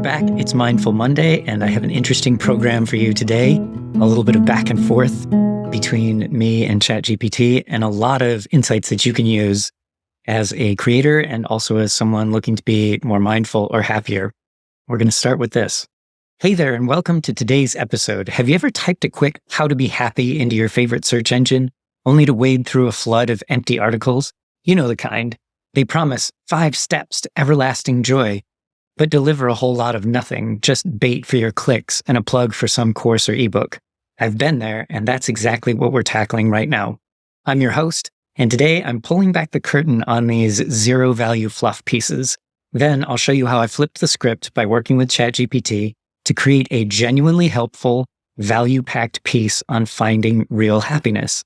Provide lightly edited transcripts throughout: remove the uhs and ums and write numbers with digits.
back. It's Mindful Monday, and I have an interesting program for you today. A little bit of back and forth between me and ChatGPT, and a lot of insights that you can use as a creator and also as someone looking to be more mindful or happier. We're going to start with this. Hey there, and welcome to today's episode. Have you ever typed a quick "how to be happy" into your favorite search engine, only to wade through a flood of empty articles? You know the kind. They promise 5 steps to everlasting joy, but deliver a whole lot of nothing, just bait for your clicks and a plug for some course or ebook. I've been there, and that's exactly what we're tackling right now. I'm your host, and today I'm pulling back the curtain on these zero-value fluff pieces. Then I'll show you how I flipped the script by working with ChatGPT to create a genuinely helpful, value-packed piece on finding real happiness.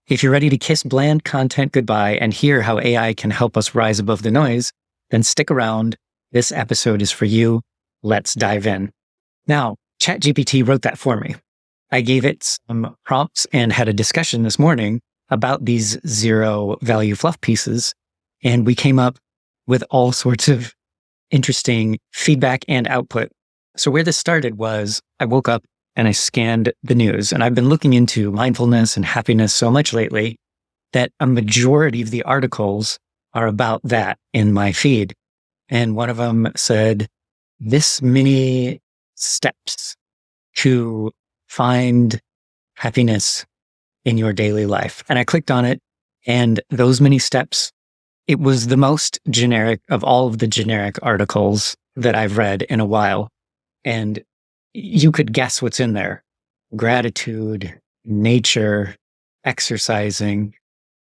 If you're ready to kiss bland content goodbye and hear how AI can help us rise above the noise, then stick around. This episode is for you. Let's dive in. Now, ChatGPT wrote that for me. I gave it some prompts and had a discussion this morning about these zero-value fluff pieces, and we came up with all sorts of interesting feedback and output. So where this started was I woke up and I scanned the news, and I've been looking into mindfulness and happiness so much lately that a majority of the articles are about that in my feed. And one of them said, this many steps to find happiness in your daily life. And I clicked on it, and those many steps, it was the most generic of all of the generic articles that I've read in a while. And you could guess what's in there. Gratitude, nature, exercising.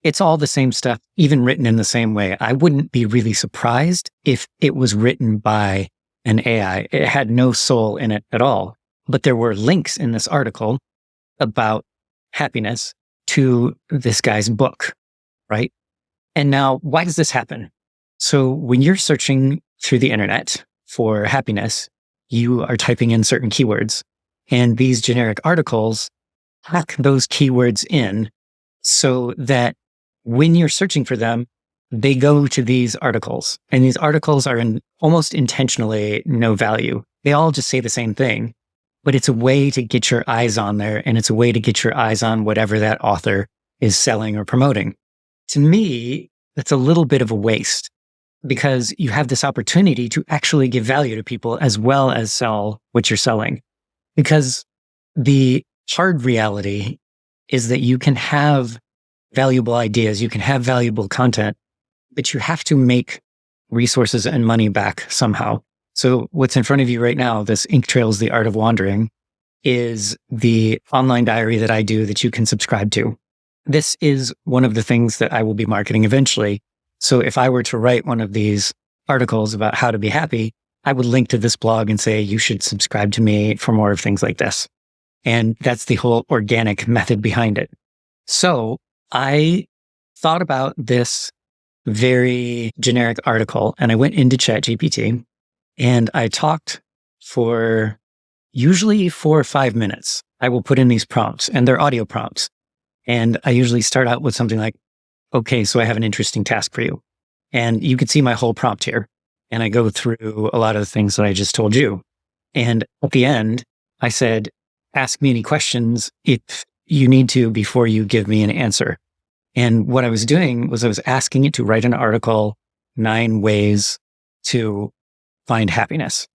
It's all the same stuff, even written in the same way. I wouldn't be really surprised if it was written by an AI. It had no soul in it at all. But there were links in this article about happiness to this guy's book, right? And now, why does this happen? So when you're searching through the internet for happiness, you are typing in certain keywords, and these generic articles hack those keywords in so that when you're searching for them, they go to these articles, and these articles are almost intentionally no value. They all just say the same thing, but it's a way to get your eyes on there, and it's a way to get your eyes on whatever that author is selling or promoting. To me, that's a little bit of a waste, because you have this opportunity to actually give value to people as well as sell what you're selling. Because the hard reality is that you can have valuable ideas, you can have valuable content, but you have to make resources and money back somehow. So what's in front of you right now, this Ink Trails, The Art of Wandering, is the online diary that I do that you can subscribe to. This is one of the things that I will be marketing eventually. So if I were to write one of these articles about how to be happy, I would link to this blog and say, you should subscribe to me for more of things like this. And that's the whole organic method behind it. So I thought about this very generic article, and I went into ChatGPT and I talked for usually 4 or 5 minutes. I will put in these prompts, and they're audio prompts. And I usually start out with something like, okay, so I have an interesting task for you. And you can see my whole prompt here. And I go through a lot of the things that I just told you. And at the end, I said, ask me any questions if you need to before you give me an answer. And what I was doing was I was asking it to write an article, 9 ways to find happiness.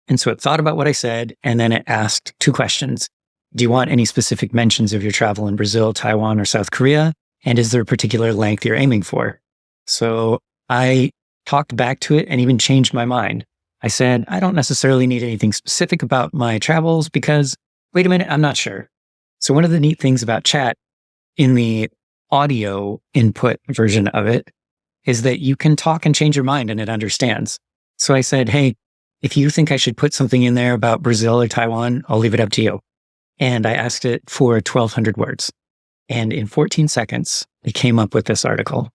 And so it thought about what I said, and then it asked 2 questions. Do you want any specific mentions of your travel in Brazil, Taiwan, or South Korea? And is there a particular length you're aiming for? So I talked back to it and even changed my mind. I said, I don't necessarily need anything specific about my travels because, wait a minute, I'm not sure. So one of the neat things about chat in the audio input version of it is that you can talk and change your mind and it understands. So I said, hey, if you think I should put something in there about Brazil or Taiwan, I'll leave it up to you. And I asked it for 1,200 words. And in 14 seconds, it came up with this article,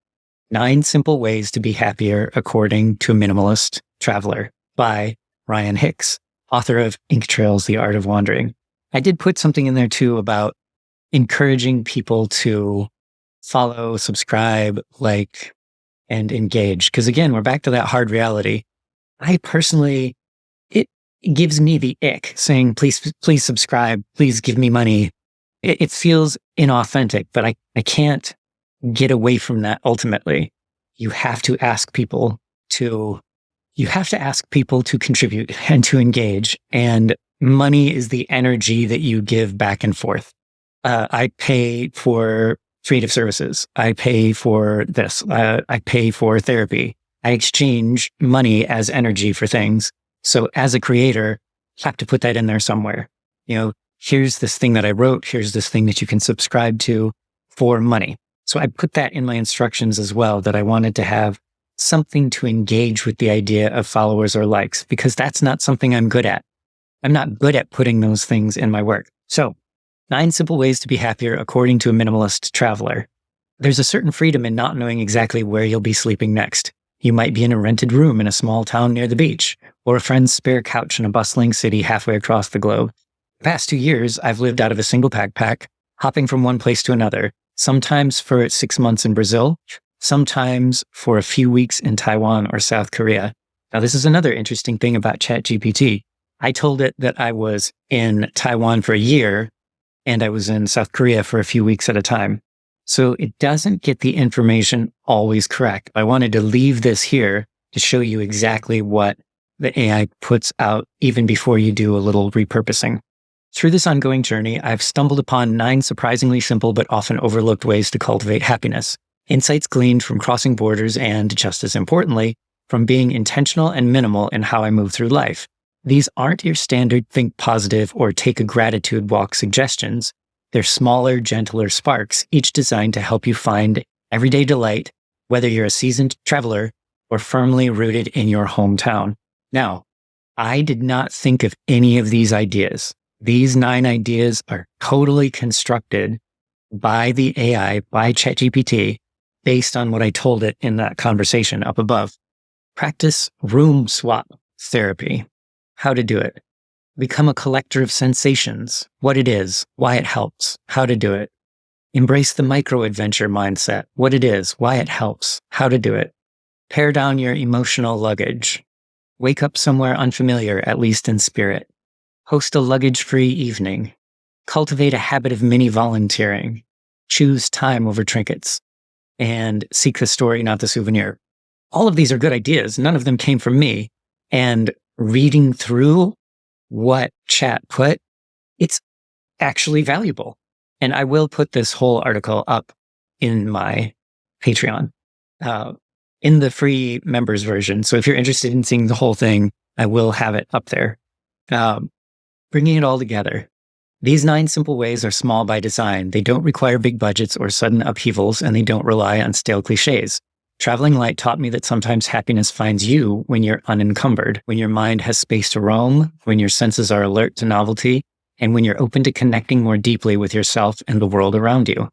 9 Simple Ways to Be Happier According to a Minimalist Traveler by Ryan Hicks, author of Ink Trails, The Art of Wandering. I did put something in there too about encouraging people to follow, subscribe, like, and engage. Because again, we're back to that hard reality. I personally, gives me the ick saying, please subscribe, please give me money. It feels inauthentic, but I can't get away from that ultimately. You have to ask people to contribute and to engage. And money is the energy that you give back and forth. I pay for creative services. I pay for this. I pay for therapy. I exchange money as energy for things. So as a creator, you have to put that in there somewhere. Here's this thing that I wrote. Here's this thing that you can subscribe to for money. So I put that in my instructions as well, that I wanted to have something to engage with the idea of followers or likes, because that's not something I'm good at. I'm not good at putting those things in my work. So 9 simple ways to be happier according to a minimalist traveler. There's a certain freedom in not knowing exactly where you'll be sleeping next. You might be in a rented room in a small town near the beach, or a friend's spare couch in a bustling city halfway across the globe. The past 2 years, I've lived out of a single backpack, hopping from one place to another, sometimes for 6 months in Brazil, sometimes for a few weeks in Taiwan or South Korea. Now, this is another interesting thing about ChatGPT. I told it that I was in Taiwan for a year, and I was in South Korea for a few weeks at a time. So it doesn't get the information always correct. I wanted to leave this here to show you exactly what the AI puts out even before you do a little repurposing. Through this ongoing journey, I've stumbled upon 9 surprisingly simple but often overlooked ways to cultivate happiness. Insights gleaned from crossing borders and, just as importantly, from being intentional and minimal in how I move through life. These aren't your standard think positive or take a gratitude walk suggestions. They're smaller, gentler sparks, each designed to help you find everyday delight, whether you're a seasoned traveler or firmly rooted in your hometown. Now, I did not think of any of these ideas. These 9 ideas are totally constructed by the AI, by ChatGPT, based on what I told it in that conversation up above. Practice room swap therapy. How to do it. Become a collector of sensations. What it is, why it helps, how to do it. Embrace the microadventure mindset. What it is, why it helps, how to do it. Pare down your emotional luggage. Wake up somewhere unfamiliar, at least in spirit. Host a luggage-free evening. Cultivate a habit of mini-volunteering. Choose time over trinkets. And seek the story, not the souvenir. All of these are good ideas. None of them came from me. And reading through what chat put, it's actually valuable. And I will put this whole article up in my Patreon, in the free members version. So if you're interested in seeing the whole thing, I will have it up there. Bringing it all together. These 9 simple ways are small by design. They don't require big budgets or sudden upheavals, and they don't rely on stale cliches. Traveling light taught me that sometimes happiness finds you when you're unencumbered, when your mind has space to roam, when your senses are alert to novelty, and when you're open to connecting more deeply with yourself and the world around you.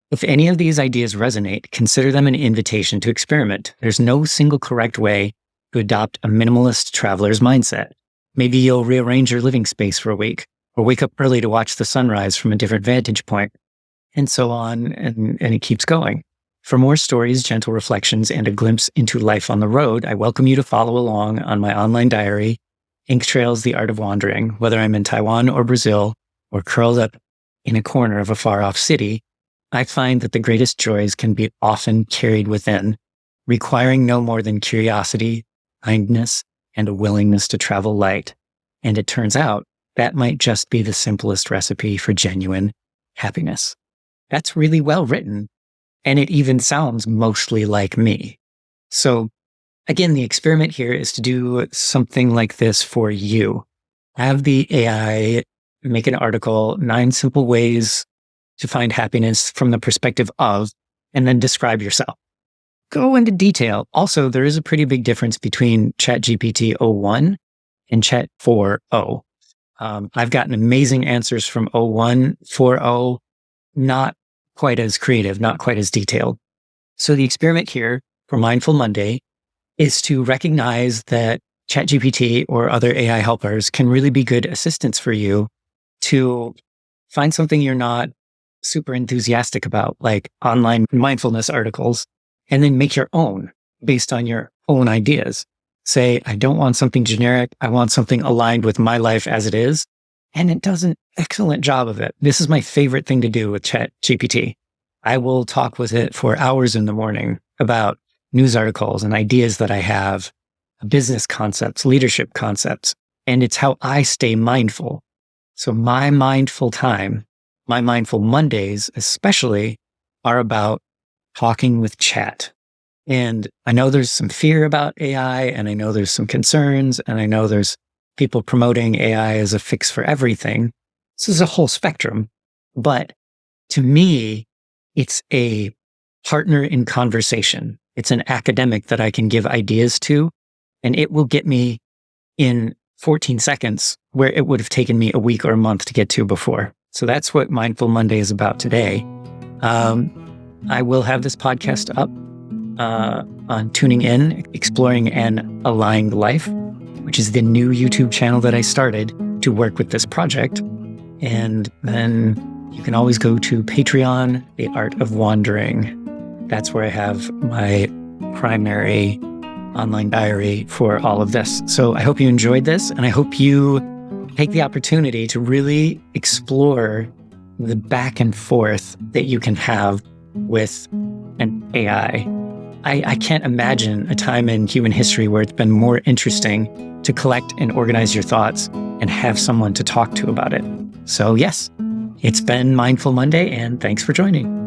If any of these ideas resonate, consider them an invitation to experiment. There's no single correct way to adopt a minimalist traveler's mindset. Maybe you'll rearrange your living space for a week, or wake up early to watch the sunrise from a different vantage point, and so on, and it keeps going. For more stories, gentle reflections, and a glimpse into life on the road, I welcome you to follow along on my online diary, Ink Trails: The Art of Wandering. Whether I'm in Taiwan or Brazil, or curled up in a corner of a far-off city, I find that the greatest joys can be often carried within, requiring no more than curiosity, kindness, and a willingness to travel light. And it turns out that might just be the simplest recipe for genuine happiness. That's really well written. And it even sounds mostly like me. So again, the experiment here is to do something like this for you. Have the AI make an article, 9 simple ways to find happiness from the perspective of, and then describe yourself. Go into detail. Also, there is a pretty big difference between ChatGPT 01 and Chat 4.0. I've gotten amazing answers from 01, 4.0, not quite as creative, not quite as detailed. So the experiment here for Mindful Monday is to recognize that ChatGPT or other AI helpers can really be good assistants for you to find something you're not super enthusiastic about, like online mindfulness articles, and then make your own based on your own ideas. say, I don't want something generic. I want something aligned with my life as it is. And it does an excellent job of it. This is my favorite thing to do with ChatGPT. I will talk with it for hours in the morning about news articles and ideas that I have, business concepts, leadership concepts. And it's how I stay mindful. So my mindful time, my mindful Mondays especially, are about talking with chat. And I know there's some fear about AI, and I know there's some concerns, and I know there's people promoting AI as a fix for everything. This is a whole spectrum. But to me, it's a partner in conversation. It's an academic that I can give ideas to, and it will get me in 14 seconds where it would have taken me a week or a month to get to before. So that's what Mindful Monday is about today. I will have this podcast up on Tuning In, Exploring an Aligned Life, which is the new YouTube channel that I started to work with this project. And then you can always go to Patreon, The Art of Wandering. That's where I have my primary online diary for all of this. So I hope you enjoyed this, and I hope you take the opportunity to really explore the back and forth that you can have with an AI. I can't imagine a time in human history where it's been more interesting to collect and organize your thoughts and have someone to talk to about it. So yes, it's been Mindful Monday, and thanks for joining.